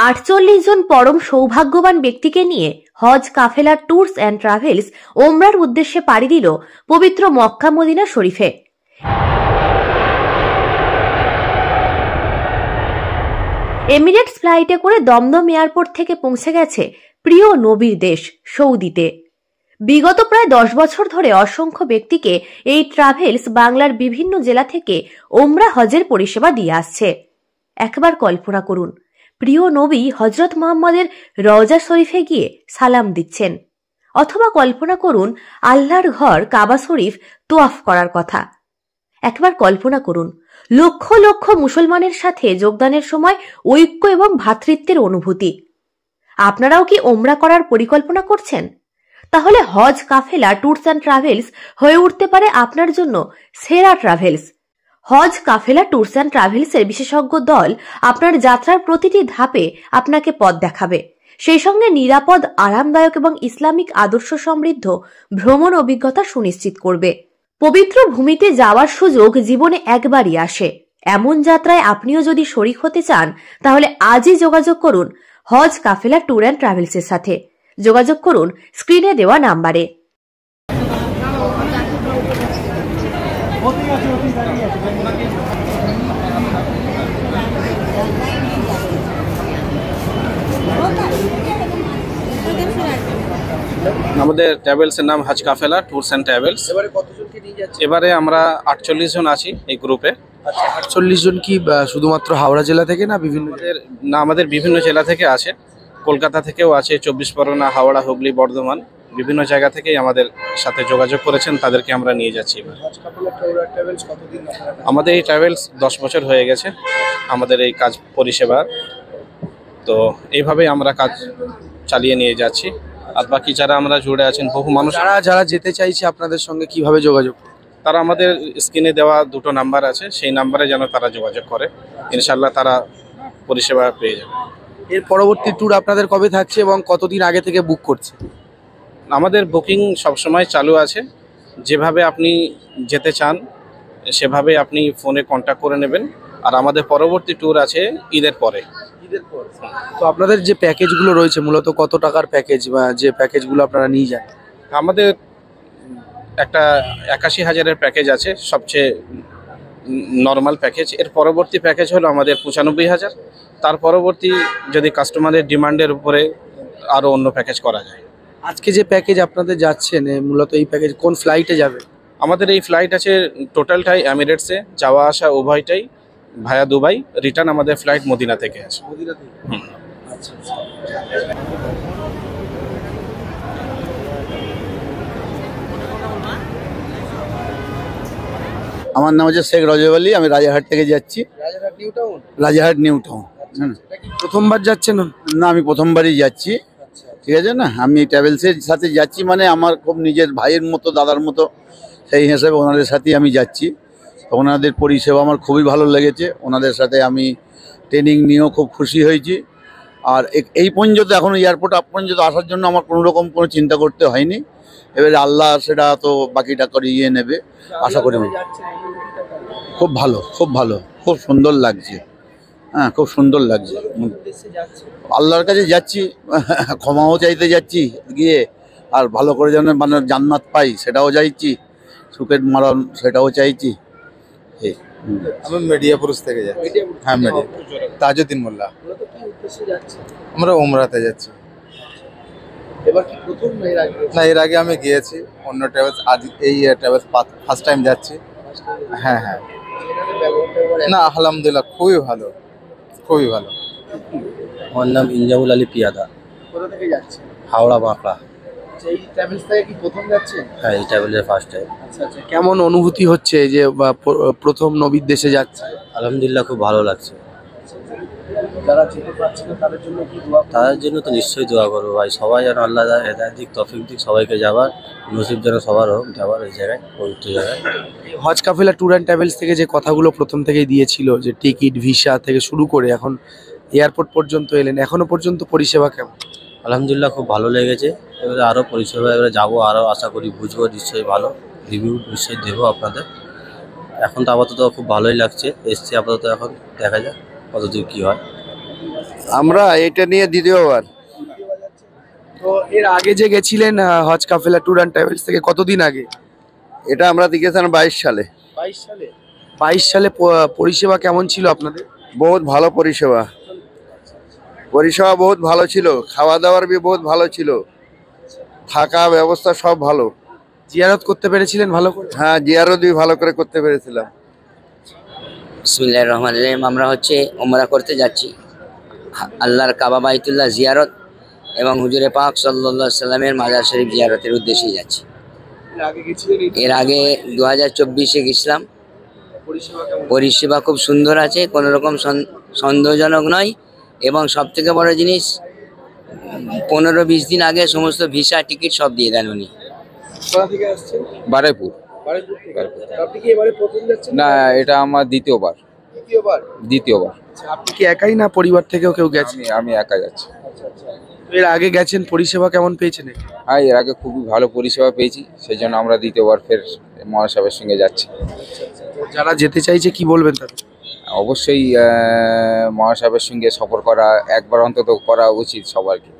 48 জন পরম সৌভাগ্যবান ব্যক্তিকে নিয়ে হজ কাফেলা ট্যুরস অ্যান্ড ট্রাভেলস ওমরার উদ্দেশ্যে পাড়ি দিল পবিত্র মক্কা মদিনা শরীফে। এমিরেটস ফ্লাইটে করে দমদম এয়ারপোর্ট থেকে পৌঁছে গেছে প্রিয় নবীর দেশ সৌদিতে। বিগত প্রায় 10 বছর ধরে অসংখ্য ব্যক্তিকে এই ট্রাভেলস বাংলার বিভিন্ন জেলা থেকে ওমরা হজের পরিষেবা দিয়ে আসছে। একবার কল্পনা করুন, প্রিয় নবী হযরত মুহাম্মদের রওজা শরীফে গিয়ে সালাম দিচ্ছেন, অথবা কল্পনা করুন আল্লাহর ঘর কাবা শরীফ তোয়াফ করার কথা। একবার কল্পনা করুন লক্ষ লক্ষ মুসলমানের সাথে যোগদানের সময় ঐক্য এবং ভ্রাতৃত্বের অনুভূতি। আপনারাও কি ওমরা করার পরিকল্পনা করছেন? তাহলে হজ কাফেলা ট্যুরস অ্যান্ড ট্রাভেলস হয়ে উঠতে পারে আপনার জন্য সেরা travels. Hodge Kafela tours and ট্রাভেলসের বিশেষজ্ঞ দল আপনার যাত্রার প্রতিটি ধাপে আপনাকে পথ দেখাবে, সেই সঙ্গে নিরাপদ, আরামদায়ক এবং ইসলামিক আদর্শ সমৃদ্ধ ভ্রমণ অভিজ্ঞতা সুনিশ্চিত করবে। পবিত্র ভূমিতে যাওয়ার সুযোগ জীবনে একবারই আসে। এমন যাত্রায় আপনিও যদি শরিক হতে চান তাহলে আজই যোগাযোগ করুন হজ কাফেলা ট্যুর অ্যান্ড ট্রাভেলসের সাথে। যোগাযোগ করুন স্ক্রিনে দেওয়া নাম্বারে। আমাদের ট্রাভেলসের নাম হজ কাফেলা ট্যুরস অ্যান্ড ট্রাভেলস। এবারে আমরা 48 জন আছি এই গ্রুপে। 48 জন কি শুধুমাত্র হাওড়া জেলা থেকে না বিভিন্ন? না, আমাদের বিভিন্ন জেলা থেকে আছে, কলকাতা থেকেও আছে, 24 পরগনা, হাওড়া, হুগলি, বর্ধমান, বিভিন্ন জায়গা থেকেই আমাদের সাথে যোগাযোগ করেছেন, তাদেরকে আমরা নিয়ে যাচ্ছি। আমাদের এই ট্রাভেলস 10 বছর হয়ে গেছে আমাদের এই কাজ পরিষেবা, তো এইভাবেই আমরা কাজ চালিয়ে নিয়ে যাচ্ছি। আর বাকি যারা আমরা জুড়ে আছেন বহু মানুষ, যারা যেতে চাইছে আপনাদের সঙ্গে কিভাবে যোগাযোগ? তারা আমাদের স্ক্রিনে দেওয়া 2টো নাম্বার আছে, সেই নাম্বারে যেন তারা যোগাযোগ করে, ইনশাল্লাহ তারা পরিষেবা পেয়ে যাবে। এর পরবর্তী ট্যুর আপনাদের কবে থাকছে এবং কতদিন আগে থেকে বুক করছে? আমাদের বুকিং সবসময় চালু আছে। যেভাবে আপনি যেতে চান সেভাবে আপনি ফোনে কন্ট্যাক্ট করে নেবেন। আর আমাদের পরবর্তী ট্যুর আছে ঈদের পরে। তো আপনাদের যে প্যাকেজগুলো রয়েছে মূলত কত টাকার প্যাকেজ বা যে প্যাকেজগুলো আপনারা নিয়ে যান? আমাদের একটা 81,000-এর প্যাকেজ আছে, সবচেয়ে নর্মাল প্যাকেজ। এর পরবর্তী প্যাকেজ হলো আমাদের 95,000। তার পরবর্তী যদি কাস্টমারের ডিমান্ডের উপরে আরও অন্য প্যাকেজ করা যায়। আজকে যে প্যাকেজ আপনাদের যাচ্ছেন মূলত এই প্যাকেজ কোন ফ্লাইটে যাবে? আমাদের এই ফ্লাইট আছে টোটালটাই এমিরেটসে, যাওয়া আসা উভয়টাই ভায়া দুবাই। রিটার্ন আমাদের ফ্লাইট মদিনা থেকে আছে। মদিনা থেকে? আচ্ছা। আমার নাম হচ্ছে শেখ রজব আলী, আমি রাজারহাট থেকে যাচ্ছি। Rajarhat new town. প্রথমবার যাচ্ছেন? না, আমি প্রথমবারই যাচ্ছি। ঠিক আছে না, আমি ট্রাভেলসের সাথে যাচ্ছি, মানে আমার খুব নিজের ভাইয়ের মতো, দাদার মতো, সেই হিসাবে ওনাদের সাথেই আমি যাচ্ছি। তো ওনাদের পরিষেবা আমার খুবই ভালো লেগেছে। ওনাদের সাথে আমি ট্রেনিং নিয়েও খুব খুশি হয়েছি। আর এই পর্যন্ত এখনও এয়ারপোর্ট আপ পর্যন্ত আসার জন্য আমার কোনো রকম কোনো চিন্তা করতে হয়নি। এবারে আল্লাহ সেটা তো বাকিটা করিয়ে নেবে আশা করি। খুব ভালো, খুব ভালো, খুব সুন্দর লাগছে। হ্যাঁ, খুব সুন্দর লাগছে। আল্লাহর কাছে যাচ্ছি, ক্ষমাও চাইতে যাচ্ছি গিয়ে, আর ভালো করে যেন মানে জান্নাত পাই সেটাও চাইছি, সুখের মরণ সেটাও চাইছি। আমি মিডিয়াপুরুষ থেকে যাচ্ছি। হ্যাঁ, মিডিয়া তাজউদ্দিন মোল্লা। আমরা ওমরাতে যাচ্ছি। এবার কি প্রথম? না, এর আগে আমি গিয়েছি অন্য ট্রাভেলস, আজ এই ট্রাভেলস ফার্স্ট টাইম যাচ্ছি। হ্যাঁ। না, আলহামদুলিল্লাহ খুবই ভালো, খুবই ভালো। আমার নাম ইনজামুল আলী পিয়াদা। কোথা থেকে যাচ্ছে? হাওড়া বাঁকড়া। এই ট্রাভেলস থেকে কি প্রথম যাচ্ছেন? হ্যাঁ, এই ট্রাভেলের ফার্স্ট টাইম। আচ্ছা। কেমন অনুভূতি হচ্ছে যে প্রথম নবীর দেশে যাচ্ছে? আলহামদুলিল্লাহ খুব ভালো লাগছে। যারা যেতে পারছে না তাদের জন্য কি দোয়া? তাদের জন্য তো নিশ্চয়ই দোয়া করবো ভাই, সবাই যেন আল্লাহ হেদায়েত দিক, তৌফিক দিক, সবাইকে যাবার নসিব যেন সবার হোক, যাবার এই জায়গায়, পবিত্র জায়গায়। হজ কাফেলা ট্যুর অ্যান্ড ট্রাভেলস থেকে যে কথাগুলো প্রথম থেকেই দিয়েছিল, যে টিকিট, ভিসা থেকে শুরু করে এখন এয়ারপোর্ট পর্যন্ত এলেন, এখনো পর্যন্ত পরিষেবা কেমন? আলহামদুলিল্লাহ খুব ভালো লেগেছে। এবারে আরও পরিষেবা, এবারে যাবো, আরও আশা করি বুঝবো, নিশ্চয়ই ভালো রিভিউ নিশ্চয়ই দেবো আপনাদের। এখন তো আপাতত খুব ভালোই লাগছে, এসছি আপাতত, এখন দেখা যাক কতদূর কী হয়। আমরা এটা নিয়ে দ্বিতীয়বার। তো এর আগে যে গেছিলেন হজ কাফেলা ট্যুর অ্যান্ড ট্রাভেলস থেকে, কতদিন আগে? এটা আমরা দিয়েছিলাম 22 সালে। 22 সালে পরিষেবা কেমন ছিল আপনাদের? বহুত ভালো পরিষেবা, পরিষেবা বহুত ভালো ছিল, খাওয়া দাওয়ার বি বহুত ভালো ছিল, থাকা ব্যবস্থা সব ভালো। জিয়ারত করতে পেরেছিলেন ভালো করে? হ্যাঁ, জিয়ারত বি ভালো করে করতে পেরেছিলাম। বিসমিল্লাহির রহমানির রহিম। আমরা হচ্ছে ওমরা করতে যাচ্ছি, আল্লাহর কাবা বাইতুল্লাহ জিয়ারত এবং হুজুরে পাক সাল্লাল্লাহু আলাইহি সাল্লামের মাজার শরীফ জিয়ারতের উদ্দেশ্যেই যাচ্ছি। এর আগে 2024-এ গেছিলাম। পরিষেবা খুব সুন্দর আছে, কোনো রকম সন্দেহজনক নয়। এবং সব থেকে বড় জিনিস, 15-20 দিন আগে সমস্ত ভিসা টিকিট সব দিয়ে দেন উনি। বারুইপুর। না, এটা আমার দ্বিতীয়বার। আপনি কি একাই না পরিবার থেকেও কেউ গেছে? আমি একা যাচ্ছি। এর আগে গেছেন, পরিষেবা কেমন পেয়েছেন? হ্যাঁ, এর আগে খুবই ভালো পরিষেবা পেয়েছি, সেই জন্য আমরা দ্বিতীয়বার ফের মহাসাবের সঙ্গে যাচ্ছি। যারা যেতে চাইছে কি বলবেন তাদের? অবশ্যই মহাসাবের সঙ্গে সফর করা একবার অন্তত করা উচিত সবারকে।